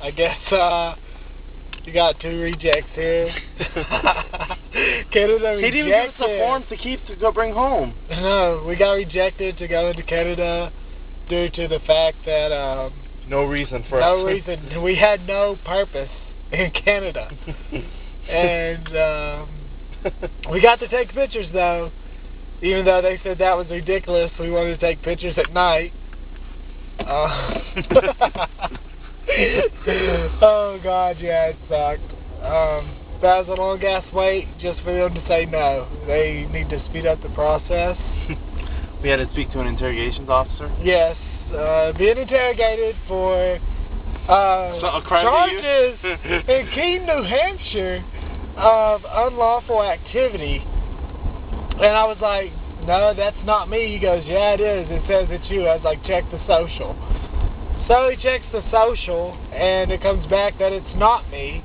I guess you got 2 rejects here. Canada rejected. He didn't even give us a form to keep to go bring home. No, we got rejected to go into Canada due to the fact that no reason for no reason. We had no purpose in Canada. And we got to take pictures though. Even though they said that was ridiculous, we wanted to take pictures at night. Oh God, yeah, it sucked. That was a long ass wait just for them to say no. They need to speed up the process. We had to speak to an interrogations officer? Yes, being interrogated for charges in Keene, New Hampshire of unlawful activity. And I was like, no, that's not me. He goes, yeah, it is. It says it's you. I was like, check the social. So he checks the social, and it comes back that it's not me.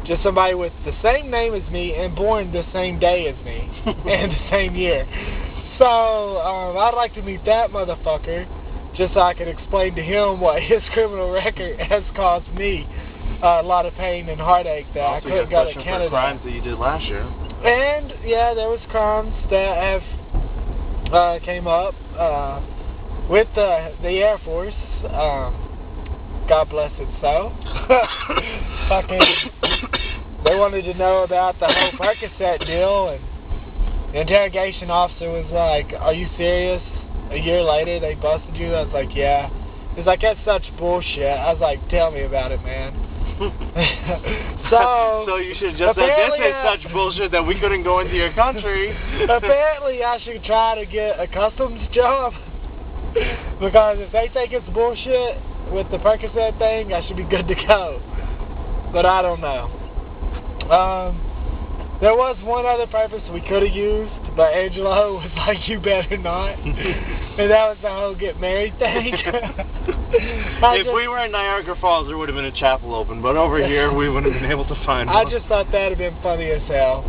Just somebody with the same name as me and born the same day as me and the same year. So I'd like to meet that motherfucker just so I can explain to him what his criminal record has caused me a lot of pain and heartache that I couldn't go to Canada. For crimes that you did last year. And yeah, there was crimes that have came up with the Air Force. God bless it so. Fucking, they wanted to know about the whole Percocet deal, and the interrogation officer was like, "Are you serious? A year later, they busted you?" I was like, "Yeah." He's like, "That's such bullshit." I was like, "Tell me about it, man." So you should just say, "This is such bullshit that we couldn't go into your country." Apparently, I should try to get a customs job because if they think it's bullshit with the Percocet thing, I should be good to go. But I don't know. There was one other purpose we could have used, but Angelo was like, "You better not." And that was the whole get married thing. If we were in Niagara Falls, there would have been a chapel open, but over here, we wouldn't have been able to find one. I just thought that would have been funny as hell.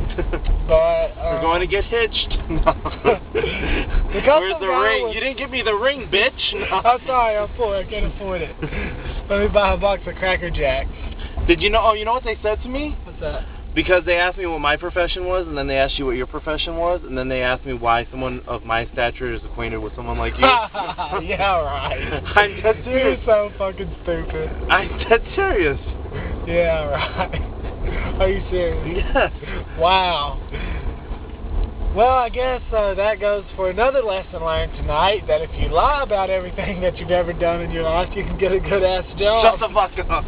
But we're going to get hitched. No. Where's the ring? You didn't give me the ring, bitch. No. I'm sorry, I'm poor. I can't afford it. Let me buy a box of Cracker Jacks. Did you know? Oh, you know what they said to me? What's that? Because they asked me what my profession was, and then they asked you what your profession was, and then they asked me why someone of my stature is acquainted with someone like you. Yeah, right. I'm dead serious. You're so fucking stupid. I'm dead serious. Yeah, right. Are you serious? Yes. Wow. Well, I guess that goes for another lesson learned tonight, that if you lie about everything that you've ever done in your life, you can get a good-ass job. Shut the fuck up.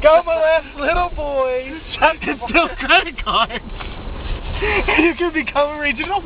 Go molest little boys. Shut the Steal credit cards. And you can become a regional